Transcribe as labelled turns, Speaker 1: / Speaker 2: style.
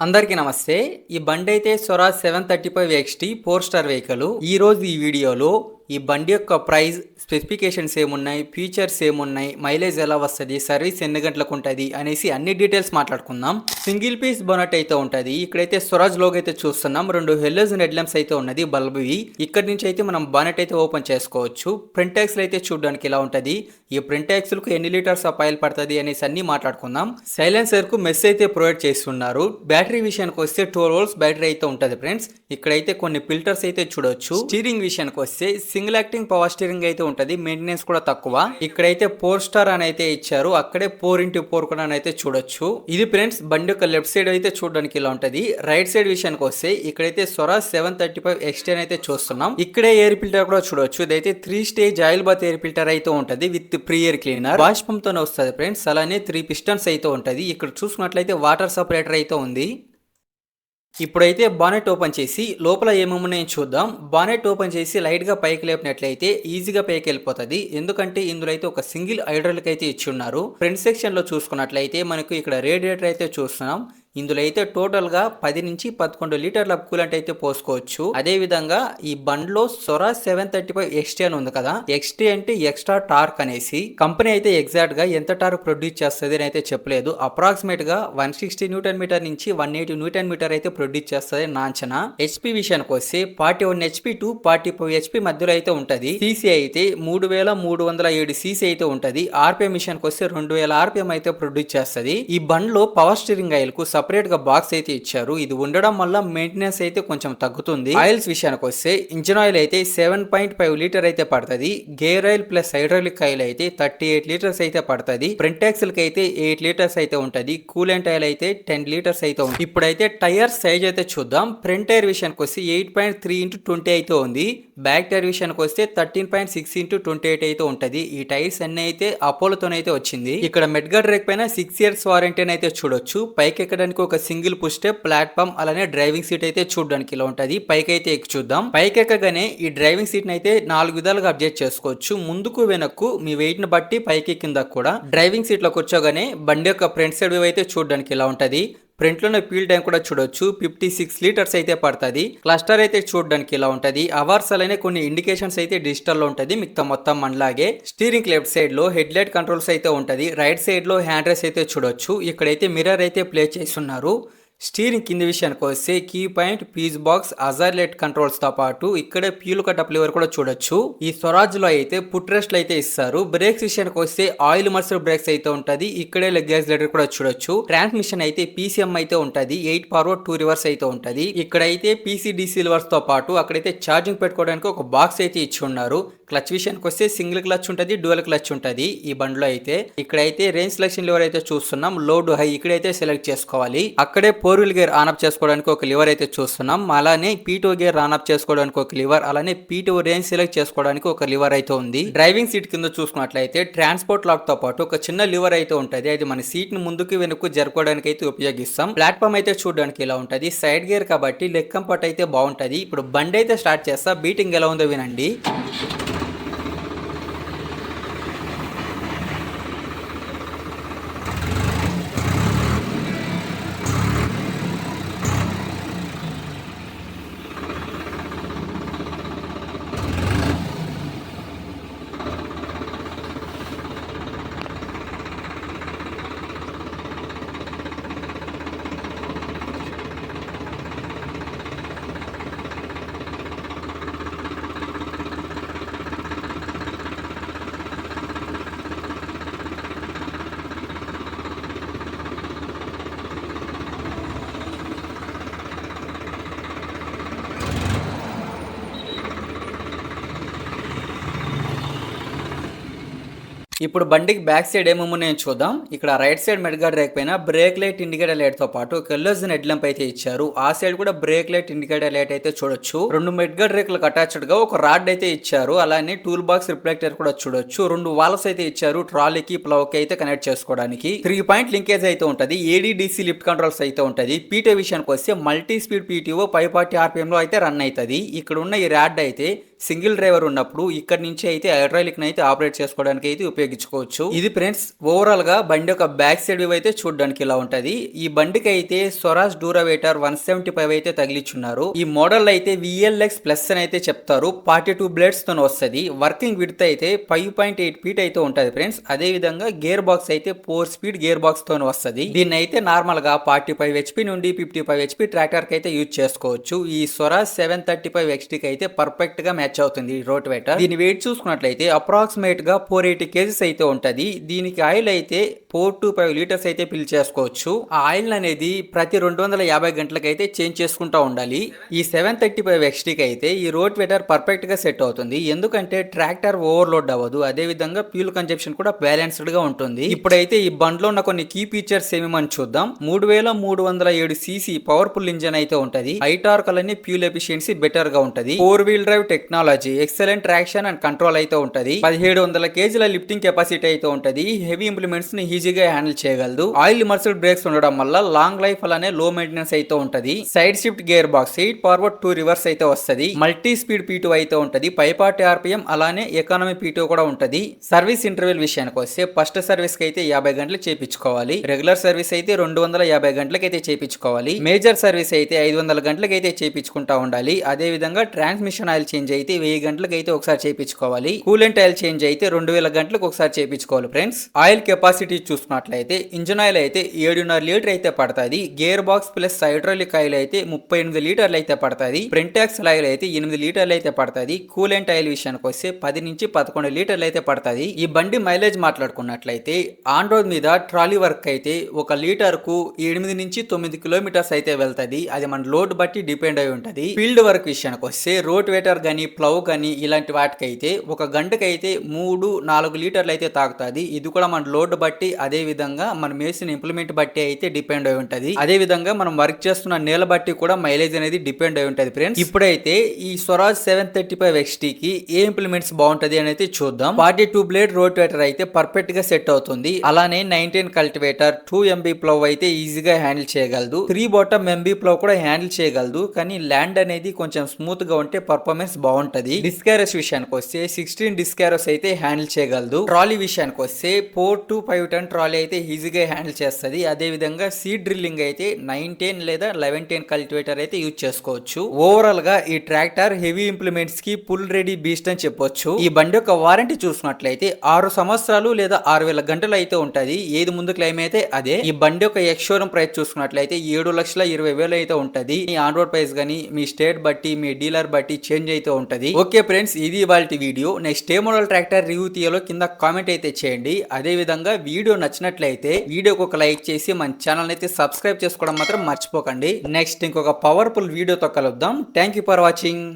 Speaker 1: అందరికీ నమస్తే. ఈ బండి అయితే స్వరాజ్ 735 ఎక్స్టీ 4 స్టార్ వెహికల్. ఈ రోజు ఈ వీడియోలో ఈ బండి యొక్క ప్రైస్, స్పెసిఫికేషన్స్ ఏమున్నాయి, ఫీచర్స్ ఏమున్నాయి, మైలేజ్ ఎలా వస్తుంది, సర్వీస్ ఎన్ని గంటలకు ఉంటుంది అనేసి అన్ని డీటెయిల్స్ మాట్లాడుకుందాం. సింగిల్ పీస్ బోనట్ అయితే ఉంటుంది. ఇక్కడైతే స్వరాజ్ లోగో అయితే చూస్తున్నాం. 2 హెలోజన్ హెడ్ ల్యాంప్స్ అయితే ఉన్నది బల్బువి. ఇక్కడ నుంచి అయితే మనం బానెట్ అయితే ఓపెన్ చేసుకోవచ్చు. ఫ్రంట్ యాక్సిల్ అయితే చూడడానికి ఇలా ఉంటుంది. ఈ ఫ్రంట్ యాక్సిల్ కు ఎన్ని లీటర్స్ ఆఫ్ ఆయిల్ పడుతుంది అనేసి అన్ని మాట్లాడుకుందాం. సైలెన్సర్ కు మెస్ అయితే ప్రొవైడ్ చేస్తున్నారు. బ్యాటరీ విషయానికి వస్తే 12 వోల్ట్స్ బ్యాటరీ అయితే ఉంటుంది ఫ్రెండ్స్. ఇక్కడైతే కొన్ని ఫిల్టర్స్ అయితే చూడొచ్చు. స్టీరింగ్ విషయానికి వస్తే సింగిల్ యాక్టింగ్ పవర్ స్టీరింగ్ అయితే ఉంటది. మెయింటెనెన్స్ కూడా తక్కువ. ఇక్కడైతే 4 స్టార్ అని అయితే ఇచ్చారు. అక్కడే 4x4 కూడా అయితే చూడొచ్చు. ఇది ఫ్రెండ్స్ బండి యొక్క లెఫ్ట్ సైడ్ అయితే చూడడానికి ఇలా ఉంటది. రైట్ సైడ్ విషయానికి వస్తే ఇక్కడైతే స్వరాజ్ 735 ఎక్స్టీ అయితే చూస్తున్నాం. ఇక్కడే ఎయిర్ ఫిల్టర్ కూడా చూడొచ్చు. ఇదైతే 3 stage oil bath air filter అయితే ఉంటది with pre air cleaner. Wash pump తోనే వస్తుంది ఫ్రెండ్స్. అలానే 3 పిస్టన్స్ అయితే ఉంటది. ఇక్కడ చూసుకున్నట్లయితే వాటర్ సపరేటర్ అయితే ఉంది. ఇప్పుడైతే బానెట్ ఓపెన్ చేసి లోపల ఏమేమున్నాయో చూద్దాం. బానెట్ ఓపెన్ చేసి లైట్గా పైకి లేపినట్లయితే ఈజీగా పైకి వెళ్ళిపోతుంది. ఎందుకంటే ఇందులో అయితే ఒక సింగిల్ హైడ్రాలిక్ అయితే ఇచ్చి ఉన్నారు. ఫ్రంట్ సెక్షన్ లో చూసుకున్నట్లయితే మనకు ఇక్కడ రేడియేటర్ అయితే చూస్తున్నాం. ఇందులో అయితే టోటల్ గా 10 నుంచి 11 లీటర్ల కూలెంట్ అయితే పోసుకోవచ్చు. అదే విధంగా ఈ బండ్లో స్వరాజ్ 735 ఎక్స్టీ అని ఉంది కదా. ఎక్స్టీ అంటే ఎక్స్ట్రా టార్క్ అనేసి. కంపెనీ అయితే ఎగ్జాక్ట్ గా ఎంత టార్క్ ప్రొడ్యూస్ చేస్తుంది అని అయితే చెప్పలేదు. అప్రాక్సిమేట్ గా 160 న్యూటన్ మీటర్ నుంచి 180 న్యూటన్ మీటర్ అయితే ప్రొడ్యూస్ చేస్తుంది నా అంచనా. హెచ్పి విషయానికి వస్తే 41 హెచ్పి టు 45 హెచ్పి మధ్యలో అయితే ఉంటది. సీసీ అయితే 3307 సీసీ అయితే ఉంటది. ఆర్పిఎం విషయానికి వస్తే 2000 ఆర్పిఎం అయితే ప్రొడ్యూస్ చేస్తుంది. ఈ బండ్లో పవర్ స్టీరింగ్ ఆయిల్ కు సపరేట్ గా బాక్స్ అయితే ఇచ్చారు. ఇది ఉండడం వల్ల మెయింటెనెన్స్ అయితే కొంచెం తగ్గుతుంది. ఆయిల్స్ విషయానికి వస్తే ఇంజిన్ ఆయిల్ అయితే 7.5 లీటర్ అయితే పడుతుంది. Gear oil plus hydraulic oil అయితే 38 లీటర్స్ అయితే పడుతుంది. ఫ్రంట్ యాక్సిల్ కి అయితే 8 లీటర్స్ అయితే ఉంటది. కూలెంట్ ఆయిల్ అయితే 10 లీటర్స్ అయితే ఉంది. ఇప్పుడైతే టైర్ సైజ్ అయితే చూద్దాం. ఫ్రంట్ టైర్ విషయానికి వస్తే 8.3x20 అయితే ఉంది. బ్యాక్ టైర్ విషయానికి వస్తే 13.6x28 అయితే ఉంటది. ఈ టైర్స్ అన్ని అయితే అపోలోతోనైతే వచ్చింది. ఇక్కడ మెడ్గార్డ్ రేక్ పైన 6 ఇయర్స్ వారంటీ అయితే చూడొచ్చు. పైకి ఎక్కడానికి ఒక సింగిల్ పుష్ స్టెప్ ప్లాట్ఫామ్, అలానే డ్రైవింగ్ సీట్ అయితే చూడడానికి ఇలా ఉంటది. పైకి అయితే ఎక్కి చూద్దాం. పైకి ఎక్కగానే ఈ డ్రైవింగ్ సీట్ అయితే 4 విధాలుగా అడ్జస్ట్ చేసుకోవచ్చు. ముందుకు వెనక్కు మీ వెయిట్ ని బట్టి పైకి కింద కూడా. డ్రైవింగ్ సీట్ లో కూర్చోగానే బండి యొక్క ఫ్రంట్ సైడ్ వ్యూ అయితే చూడడానికి ఇలా ఉంటది. ఫ్రంట్ లోనే ఫ్యూల్ ట్యాంక్ కూడా చూడొచ్చు. 56 లీటర్స్ అయితే పడుతుంది. క్లస్టర్ అయితే చూడడానికి ఇలా ఉంటది. అవర్స్ అలానే కొన్ని ఇండికేషన్స్ అయితే డిజిటల్ లో ఉంటది. మిగతా మొత్తం మనలాగే. స్టీరింగ్ లెఫ్ట్ సైడ్ లో హెడ్ లైట్ కంట్రోల్స్ అయితే ఉంటది. రైట్ సైడ్ లో హ్యాండ్ రైస్ అయితే చూడొచ్చు. ఇక్కడైతే మిర్రర్ అయితే ప్లే చేస్తున్నారు. స్టీరింగ్ కింది విషయానికి వస్తే key point, fuse box, hazard light controls తో పాటు ఇక్కడే ఫ్యూల్ కట్ లివర్ కూడా చూడొచ్చు. ఈ స్వరాజ్ లో అయితే ఫుట్ రెస్ట్ అయితే ఇస్తారు. బ్రేక్స్ విషయానికి వస్తే ఆయిల్ మర్సర్ బ్రేక్స్ అయితే ఉంటది. ఇక్కడే లెగ్ యాక్సిలరేటర్ కూడా చూడొచ్చు. ట్రాన్స్మిషన్ అయితే పీసీఎం అయితే ఉంటది. 8 ఫార్వర్డ్ 2 రివర్స్ అయితే ఉంటది. ఇక్కడైతే పీసీడీసీ లివర్స్ తో పాటు అక్కడైతే ఛార్జింగ్ పెట్టుకోవడానికి ఒక బాక్స్ అయితే ఇచ్చి ఉన్నారు. క్లచ్ విషయానికి వస్తే సింగిల్ క్లచ్ ఉంటది, డ్యూయల్ క్లచ్ ఉంటది ఈ బండ్లో అయితే. ఇక్కడైతే రేంజ్ సెలక్షన్ లివర్ అయితే చూస్తున్నాం. లోడ్ హై ఇక్కడైతే సెలెక్ట్ చేసుకోవాలి. అక్కడే 4 వీల్ గేర్ ఆన్ ఆఫ్ చేసుకోవడానికి ఒక లివర్ అయితే చూస్తున్నాం. అలానే P2 గేర్ ఆన్ ఆఫ్ చేసుకోవడానికి ఒక లివర్, అలానే P2 రేంజ్ సెలెక్ట్ చేసుకోవడానికి ఒక లివర్ అయితే ఉంది. డ్రైవింగ్ సీట్ కింద చూసుకున్నట్లయితే ట్రాన్స్పోర్ట్ లాక్ తో పాటు ఒక చిన్న లివర్ అయితే ఉంటది. అది మన సీట్ ని ముందుకు వెనుక్కు జరుపుకోవడానికి అయితే ఉపయోగిస్తాం. ప్లాట్ఫామ్ అయితే చూడడానికి ఇలా ఉంటది. సైడ్ గేర్ కాబట్టి లెగ్ కంఫర్ట్ అయితే బాగుంటది. ఇప్పుడు బండి అయితే స్టార్ట్ చేస్తా. బీటింగ్ ఎలా ఉందో వినండి. ఇప్పుడు బండికి బ్యాక్ సైడ్ ఏమేమున్నాయో చూద్దాం. ఇక్కడ రైట్ సైడ్ మెడ్గార్డ్ రేక్ పైన బ్రేక్ లైట్, ఇండికేటర్ లైట్ తో పాటు ఒక హెలోజన్ హెడ్ ల్యాంప్ అయితే ఇచ్చారు. ఆ సైడ్ కూడా బ్రేక్ లైట్, ఇండికేటర్ లైట్ అయితే చూడొచ్చు. 2 మెడ్గార్డ్ రేకులకు అటాచ్డ్ గా ఒక రాడ్ అయితే ఇచ్చారు. అలానే టూల్ బాక్స్ రిఫ్లెక్టర్ కూడా చూడొచ్చు. 2 వాల్వ్స్ అయితే ఇచ్చారు. ట్రాలీకి, ప్లవ్ కి అయితే కనెక్ట్ చేసుకోవడానికి. 3 పాయింట్ లింకేజ్ అయితే ఉంటది. ADDC లిఫ్ట్ కంట్రోల్స్ అయితే ఉంటది. పీటీఓ విషయానికి వస్తే మల్టీ స్పీడ్ పీటీఓ 540 RPM లో అయితే రన్ అవుతుంది. ఇక్కడ ఉన్న ఈ రాడ్ అయితే సింగిల్ డ్రైవర్ ఉన్నప్పుడు ఇక్కడ నుంచి అయితే హైడ్రాలిక్ అయితే ఆపరేట్ చేసుకోవడానికి అయితే ఉపయోగించుకోవచ్చు. ఇది ఫ్రెండ్స్ ఓవరాల్ గా బండి యొక్క బ్యాక్ సైడ్ వ్యూ అయితే చూడడానికి ఇలా ఉంటది. ఈ బండికి అయితే స్వరాజ్ డూరావేటర్ 175 అయితే తగిలిచ్చున్నారు. ఈ మోడల్ అయితే VLX ప్లస్ అని అయితే చెప్తారు. 42 బ్లేడ్స్ తో వస్తుంది. వర్కింగ్ విడ్త్ అయితే 5.8 ఫీట్ అయితే ఉంటది ఫ్రెండ్స్. అదే విధంగా గేర్ బాక్స్ అయితే 4 స్పీడ్ గేర్ బాక్స్ తో వస్తుంది. దీన్ని అయితే నార్మల్ గా 45 HP నుండి 55 HP ట్రాక్టర్ కి అయితే యూజ్ చేసుకోవచ్చు. ఈ స్వరాజ్ 735 XT కి అయితే పర్ఫెక్ట్ గా మ్యాచ్ అవుతుంది రోటివేటర్. దీని వెయిట్ చూసుకున్నట్లయితే అప్రాక్సిమేట్ గా 480 kgs అయితే ఉంటది. దీనికి ఆయిల్ అయితే 4 to 5 లీటర్స్ అయితే ఫిల్ చేసుకోవచ్చు. ఆ ఆయిల్ అనేది ప్రతి 250 గంటలకు అయితే చేంజ్ చేసుకుంటా ఉండాలి. ఈ 735 XT కి అయితే ఈ రోటివేటర్ పర్ఫెక్ట్ గా సెట్ అవుతుంది. ఎందుకంటే ట్రాక్టర్ ఓవర్లోడ్ అవ్వదు. అదే విధంగా ఫ్యూల్ కన్జంప్షన్ కూడా బ్యాలెన్స్డ్ గా ఉంటుంది. ఇప్పుడైతే ఈ బండ్లో ఉన్న కొన్ని కీ ఫీచర్స్ ఏమేమని చూద్దాం. 3307 cc పవర్ఫుల్ ఇంజన్ అయితే ఉంటది. హై టార్క్ అన్ని ఫ్యూల్ ఎఫిషియన్సీ బెటర్ గా ఉంటది. 4-wheel drive technology, excellent traction and control అయితే ఉంటది. 1700 kgల లిఫ్టింగ్ కెపాసిటీ అయితే ఉంటది. హెవీ ఇంప్లిమెంట్స్ ని ఈజీగా హ్యాండిల్ చేయగలదు. ఆయిల్ ఇమర్స్డ్ బ్రేక్స్ ఉండడం వల్ల లాంగ్ లైఫ్ అలానే లో మెయింటెనెన్స్ అయితే ఉంటది. Side shift gear box 8 forward 2 reverse అయితే వస్తది. మల్టీ స్పీడ్ P2 అయితే ఉంటది. 540 RPM అలానే ఎకానమీ P2 కూడా ఉంటది. సర్వీస్ ఇంటర్వెల్ విషయానికి వస్తే ఫస్ట్ సర్వీస్ కి అయితే 50 గంటలు చేపించుకోవాలి. రెగ్యులర్ సర్వీస్ అయితే 250 గంటలకి అయితే చేపించుకోవాలి. మేజర్ సర్వీస్ అయితే 500 గంటలకి అయితే చేపించుకుంటా ఉండాలి. అదే విధంగా ట్రాన్స్మిషన్ ఆయిల్ చేంజ్ అయితే 1000 గంటలకు అయితే ఒకసారి చేపించుకోవాలి. కూలెంట్ ఆయిల్ చేంజ్ అయితే 2000 గంటలకు ఒకసారి చేపించుకోవాలి ఫ్రెండ్స్. ఆయిల్ కెపాసిటీ చూసుకున్నట్లయితే ఇంజన్ ఆయిల్ అయితే 7.5 లీటర్ అయితే పడుతుంది. Gear box plus hydraulic oil అయితే 38 లీటర్లు అయితే పడుతుంది. ప్రింటాక్స్ ఆయిల్ అయితే 8 లీటర్లు అయితే పడుతుంది. కూలెంట్ ఆయిల్ విషయానికి వస్తే 10 నుంచి 11 లీటర్లు అయితే పడుతుంది. ఈ బండి మైలేజ్ మాట్లాడుకున్నట్లయితే ఆన్ రోడ్ మీద ట్రాలీ వర్క్ అయితే 1 లీటర్ కు 8 నుంచి 9 కిలోమీటర్స్ అయితే వెళ్తది. అది మన లోడ్ బట్టి డిపెండ్ అయి ఉంటది. ఫీల్డ్ వర్క్ విషయానికి వస్తే రోటివేటర్ గానీ ప్లవ్ గానీ ఇలాంటి వాటికైతే 1 గంటకైతే 3-4 లీటర్లు అయితే తాగుతుంది. ఇది కూడా మన లోడ్ బట్టి అదే విధంగా మనం వేసిన ఇంప్లిమెంట్ బట్టి అయితే డిపెండ్ అయి ఉంటది. అదే విధంగా మనం వర్క్ చేస్తున్న నేల బట్టి కూడా మైలేజ్ అనేది డిపెండ్ అయి ఉంటది ఫ్రెండ్స్. ఇప్పుడైతే ఈ స్వరాజ్ 735 XT కి ఏ ఇంప్లిమెంట్స్ బాగుంటది అని అయితే చూద్దాం. 42 బ్లేడ్ రోటివేటర్ అయితే పర్ఫెక్ట్ గా సెట్ అవుతుంది. అలానే 19 కల్టివేటర్ 2 MB ప్లవ్ అయితే ఈజీగా హ్యాండిల్ చేయగలదు. 3 బాటమ్ MB ప్లవ్ కూడా హ్యాండిల్ చేయగలదు. కానీ ల్యాండ్ అనేది కొంచెం స్మూత్ గా ఉంటే పర్ఫార్మెన్స్ బాగుంటది. డిస్కారస్ విషయానికి వస్తే 16 డిస్కారస్ అయితే హ్యాండిల్ చేయగలదు. ట్రాలీ విషయానికి వస్తే 4 to 5 టన్ ట్రాలీ అయితే ఈజీగా హ్యాండిల్ చేస్తుంది. అదే విధంగా సీడ్ డ్రిల్లింగ్ అయితే 9-10 లేదా 11-10 కల్టివేటర్ అయితే యూజ్ చేసుకోవచ్చు. ఓవరాల్ గా ఈ ట్రాక్టర్ హెవీ ఇంప్లిమెంట్స్ కి ఫుల్ రెడీ బీస్ట్ అని చెప్పొచ్చు. ఈ బండి యొక్క వారంటీ చూసినట్లయితే 6 సంవత్సరాలు లేదా 6000 గంటలు అయితే ఉంటది. ఏది ముందు క్లెయిమ్ అయితే అదే. ఈ బండి యొక్క ఎక్స్ షోరూమ్ ప్రైస్ చూసుకున్నట్లయితే 7,20,000 అయితే ఉంటది. మీ ఆన్ రోడ్ ప్రైస్ గానీ మీ స్టేట్ బట్టి మీ డీలర్ బట్టి చేంజ్ అయితే ఉంటది. ఓకే ఫ్రెండ్స్, ఇది ఇవాల్టి వీడియో. నెక్స్ట్ ఏ మోడల్ ట్రాక్టర్ రివ్యూ తీయాలో కింద కామెంట్ అయితే చేయండి. అదే విధంగా వీడియో నచ్చినట్లయితే వీడియోకి ఒక లైక్ చేసి మన ఛానల్ అయితే సబ్స్క్రైబ్ చేసుకోవడం మాత్రం మర్చిపోకండి. నెక్స్ట్ ఇంకొక పవర్ఫుల్ వీడియోతో కలుద్దాం. Thank you for watching.